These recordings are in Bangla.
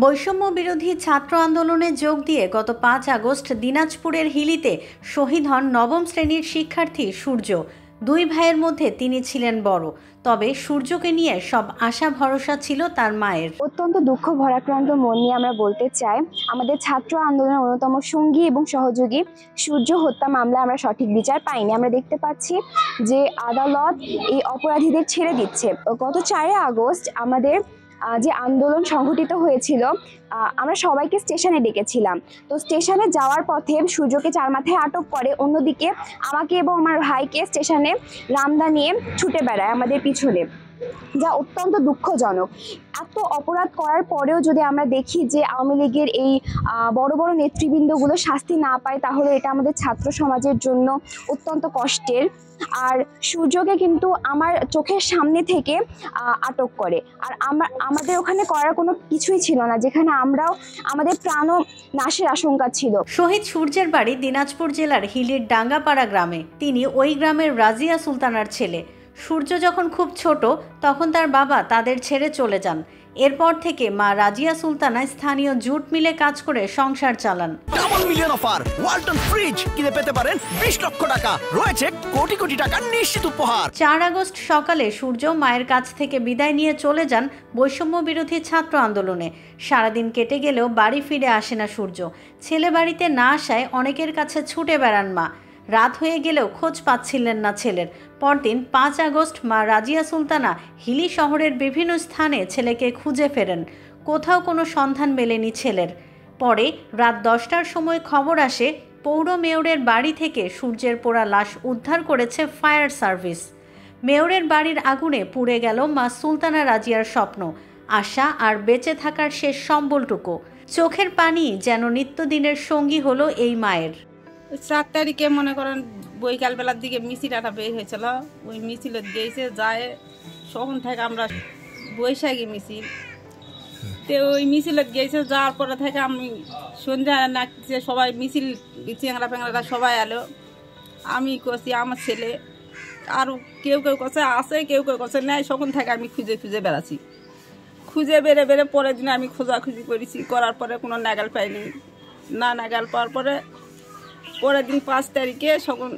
বৈষম্য বিরোধী ছাত্র আন্দোলনে যোগ দিয়ে গত 5 আগস্ট দিনাজপুরের হিলিতে শহীদ হন নবম শ্রেণীর শিক্ষার্থী সূর্য। দুই ভাইয়ের মধ্যে তিনি ছিলেন বড়, তবে সূর্যকে নিয়ে সব আশা ভরসা ছিল তার মায়ের। অত্যন্ত দুঃখ ভরাক্রান্ত মন নিয়ে আমরা বলতে চাই, আমাদের ছাত্র আন্দোলনের অন্যতম সঙ্গী এবং সহযোগী সূর্য হত্যা মামলা আমরা সঠিক বিচার পাইনি। আমরা দেখতে পাচ্ছি যে আদালত এই অপরাধীদের ছেড়ে দিচ্ছে। গত 4 আগস্ট আমাদের যে আন্দোলন সংঘটিত হয়েছিল, আমরা সবাইকে স্টেশনে ডেকেছিলাম। তো স্টেশনে যাওয়ার পথে সূর্যকে চার মাথায় আটক করে, অন্যদিকে আমাকে এবং আমার ভাইকে স্টেশনে রামদা নিয়ে ছুটে বেড়ায় আমাদের পিছনে, যা অত্যন্ত দুঃখজনক। এত অপরাধ করার পরেও যদি আমরা দেখি যে আওয়ামী লীগের এই বড় বড় নেতৃবৃন্দগুলো শাস্তি না পায়, তাহলে এটা আমাদের ছাত্র সমাজের জন্য অত্যন্ত কষ্টের। আর সূর্যকে কিন্তু আমার চোখের সামনে থেকে আটক করে, আর আমাদের ওখানে করার কোনো কিছুই ছিল না, যেখানে আমরাও আমাদের প্রাণও নাশের আশঙ্কা ছিল। শহীদ সূর্যের বাড়ি দিনাজপুর জেলার হিলির ডাঙ্গাপাড়া গ্রামে। তিনি ওই গ্রামের রাজিয়া সুলতানার ছেলে। সূর্য যখন খুব ছোট, তখন তার বাবা তাদের ছেড়ে চলে যান। এরপর থেকে মা রাজিয়া সুলতানা স্থানীয় জুট মিলে কাজ করে সংসার চালান। Double million offer, Walton fridge কিনে পেতে পারেন 20 লক্ষ টাকা, রয়েছে কোটি কোটি টাকার নিশ্চিত উপহার। 4 আগস্ট সকালে সূর্য মায়ের কাছ থেকে বিদায় নিয়ে চলে যান বৈষম্য বিরোধী ছাত্র আন্দোলনে। সারাদিন কেটে গেলেও বাড়ি ফিরে আসে না সূর্য। ছেলে বাড়িতে না আসায় অনেকের কাছে ছুটে বেড়ান মা। রাত হয়ে গেলেও খোঁজ পাচ্ছিলেন না ছেলের। পরদিন 5 আগস্ট মা রাজিয়া সুলতানা হিলি শহরের বিভিন্ন স্থানে ছেলেকে খুঁজে ফেরেন। কোথাও কোনো সন্ধান মেলেনি ছেলের। পরে রাত 10টার সময় খবর আসে পৌর মেয়রের বাড়ি থেকে সূর্যের পোড়া লাশ উদ্ধার করেছে ফায়ার সার্ভিস। মেয়রের বাড়ির আগুনে পুড়ে গেল মা সুলতানা রাজিয়ার স্বপ্ন, আশা আর বেঁচে থাকার শেষ সম্বলটুকু। চোখের পানি যেন নিত্যদিনের সঙ্গী হলো এই মায়ের। 7 তারিখে মনে করেন বৈকাল বেলার দিকে মিছিল একটা বের হয়েছিল। ওই মিছিলে গিয়েছে, যায় সখন থেকে আমরা বৈশাখী মিছিল, তো ওই মিছিলে গিয়েছে। যাওয়ার পরে থেকে আমি সন্ধ্যা নাচছে, সবাই মিছিল চিংড়া ফেংড়া সবাই এলো। আমি করছি আমার ছেলে, আর কেউ কেউ করছে আছে, কেউ কেউ করছে নাই। সখন থেকে আমি খুঁজে খুঁজে বেড়াচ্ছি, খুঁজে বেড়ে বেড়ে পরের দিনে আমি খোঁজাখুঁজি করেছি। করার পরে কোনো নাগাল পাইনি। না নাগাল পাওয়ার পরে পরের দিন 5 তারিখে সখন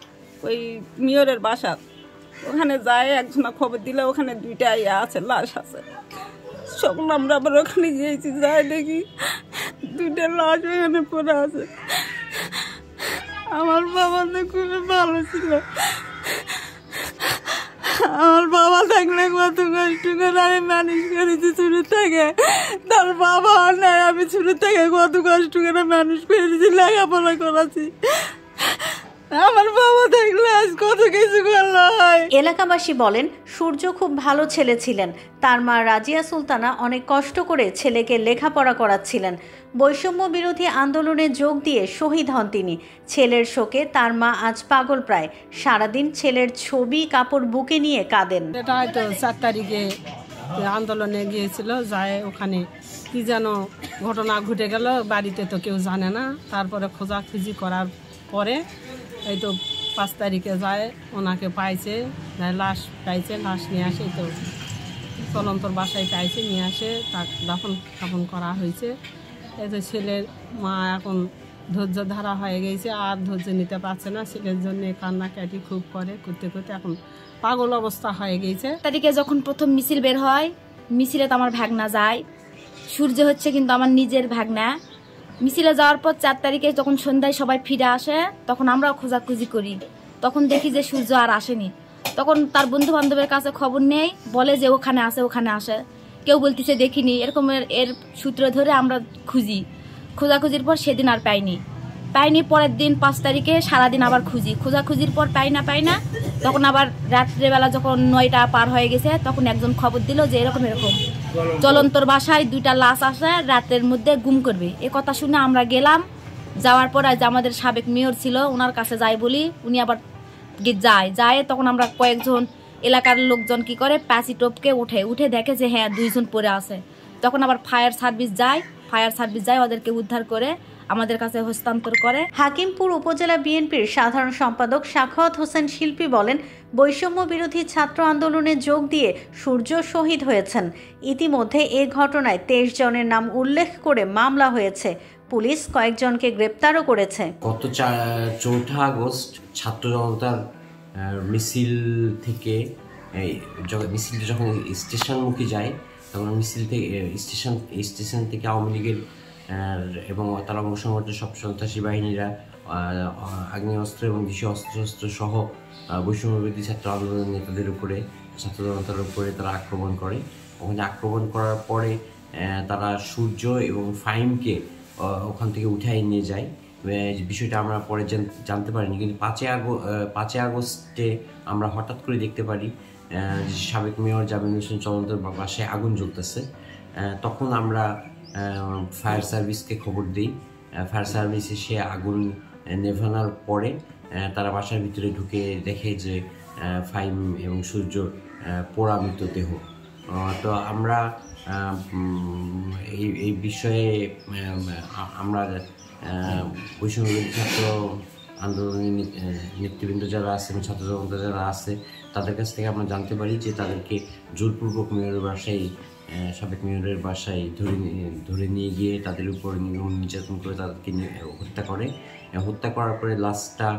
ওই মেয়রের বাসা ওখানে যায়, একজনা খবর দিলে ওখানে 2টা আছে, লাশ আছে। সখন আমরা আবার ওখানে গিয়েছি, যাই দেখি 2টা লাশ ওখানে পড়ে আছে। আমার বাবা তো খুবই ভালো ছিল, আমার বাবা থাকলে কত কষ্ট করে আমি মানুষ করেছি শুরু থেকে। তার বাবা নাই, আমি শুরু থেকে কত কষ্ট করে মানুষ করেছি, লেখাপড়া করাছি। আমার বাবা থাকলে আজ কত কিছু করলো হয়। এলাকাবাসী বলেন সূর্য খুব ভালো ছেলে ছিলেন। তার মা রাজিয়া সুলতানা অনেক কষ্ট করে ছেলেকে লেখাপড়া করাচ্ছিলেন। বৈষম্য বিরোধী আন্দোলনে যোগ দিয়ে শহীদ হন তিনি। ছেলের শোকে তার মা আজ পাগল প্রায়। সারাদিন ছেলের ছবি কাপড় বুকে নিয়ে কাঁদেন। এটা হয়তো 4 তারিখে আন্দোলনে গিয়েছিল, যায় ওখানে কি যেন ঘটনা ঘটে গেল, বাড়িতে তো কেউ জানে না। তারপরে খোঁজাখুঁজি করার পরে এই তো 5 তারিখে যায়, ওনাকে পাইছে, লাশ পাইছে, লাশ নিয়ে আসে, তো চলন্তর বাসায় পাইছে, নিয়ে আসে, তাকে দাফন কাফন করা হয়েছে। এই তো ছেলের মা এখন ধৈর্য ধারা হয়ে গেছে, আর ধৈর্য নিতে পারছে না। ছেলের জন্য কান্নাকাটি খুব করে, করতে করতে এখন পাগল অবস্থা হয়ে গেছে। তারিখে যখন প্রথম মিছিল বের হয়, মিছিলে তো আমার ভাগনা যায়। সূর্য হচ্ছে কিন্তু আমার নিজের ভাগনা। মিছিলে যাওয়ার পর 4 তারিখে যখন সন্ধ্যায় সবাই ফিরে আসে, তখন আমরাও খোঁজাখুঁজি করি। তখন দেখি যে সূর্য আর আসেনি। তখন তার বন্ধু বান্ধবের কাছে খবর নেই, বলে যে ওখানে আসে, ওখানে আসে। কেউ বলতেছে দেখিনি। এরকম এর সূত্র ধরে আমরা খুঁজি। খোঁজাখুঁজির পর সেদিন আর পাইনি। পরের দিন 5 তারিখে সারাদিন আবার খুঁজি। খোঁজাখুঁজির পর পাই না। তখন আবার রাত্রেবেলা যখন 9টা পার হয়ে গেছে, তখন একজন খবর দিল যে এরকম চলন্তর বাসায় 2টা লাশ আসে, রাতের মধ্যে গুম করবে। এ কথা শুনে আমরা গেলাম। যাওয়ার পর আজ আমাদের সাবেক মেয়র ছিল, ওনার কাছে যাই বলি, উনি আবার যায়। তখন আমরা কয়েকজন এলাকার লোকজন কি করে, প্যাসি টপকে উঠে দেখে যে হ্যাঁ 2 জন পড়ে আছে। তখন আবার ফায়ার সার্ভিস যায়, ওদেরকে উদ্ধার করে আমাদের কাছে হস্তান্তর করে। হাকিমপুর উপজেলা বিএনপির সাধারণ সম্পাদক সাখাওয়াত হোসেন শিল্পী বলেন, বৈষম্য বিরোধী ছাত্র আন্দোলনে যোগ দিয়ে সূর্য শহীদ হয়েছেন। ইতিমধ্যে এ ঘটনায় 23 জনের নাম উল্লেখ করে মামলা হয়েছে। পুলিশ কয়েকজনকে গ্রেপ্তারও করেছে। গত 4 আগস্ট ছাত্র জনতার মিছিল থেকে মিছিলটা যখন স্টেশনমুখী যায়, তখন মিছিল থেকে স্টেশন থেকে আওয়ামী লীগের এবং তার অঙ্গ সংগঠনের সব সন্ত্রাসী বাহিনীরা আগ্নেয়াস্ত্র এবং দেশীয় অস্ত্র সহ বৈষম্যবিরোধী ছাত্র আন্দোলনের নেতাদের উপরে, ছাত্র জনতার উপরে তারা আক্রমণ করে। ওখানে আক্রমণ করার পরে তারা সূর্য এবং ফাহিমকে ওখান থেকে উঠাই নিয়ে যায়। বিষয়টা আমরা পরে জানতে পারিনি, কিন্তু 5 আগস্টে আমরা হঠাৎ করে দেখতে পারি সাবেক মেয়র জামিল হোসেন চলন্তের বাসায় আগুন জ্বলতেছে। তখন আমরা ফায়ার সার্ভিসকে খবর দিই। ফায়ার সার্ভিস এসে আগুন নেভানোর পরে তারা বাসার ভিতরে ঢুকে দেখে যে ফাহিম এবং সূর্যর পোড়া মৃতদেহ। তো আমরা এই বিষয়ে আমরা বৈষম্যবিরোধী ছাত্র আন্দোলনের নেতৃবৃন্দ যারা আছে এবং ছাত্র জনতা যারা আছে তাদের কাছ থেকে আমরা জানতে পারি যে তাদেরকে জোরপূর্বক মেয়রের বাসায়, সাবেক মেয়রের বাসায় ধরে নিয়ে গিয়ে তাদের উপর নির্যাতন করে তাদেরকে হত্যা করে। হত্যা করার পরে লাশটা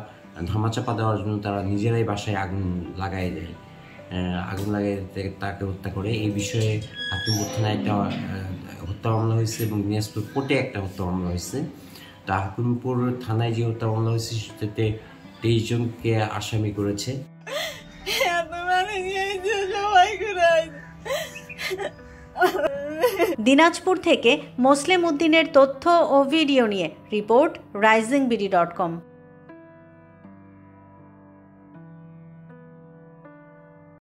ধামাচাপা দেওয়ার জন্য তারা নিজেরাই বাসায় আগুন লাগাই দেয়। আগুন লাগিয়ে তাকে হত্যা করে। এই বিষয়ে হাকিমপুর থানায় একটা হত্যা মামলা হয়েছে এবং দিনাজপুর কোর্টে একটা হত্যা মামলা হয়েছে। তা হাকিমপুর থানায় যে হত্যা মামলা হয়েছে সেটাতে 23 জনকে আসামি করেছে। দিনাজপুর থেকে মুসলিম উদ্দিনের তথ্য ও ভিডিও নিয়ে রিপোর্ট risingBD.com।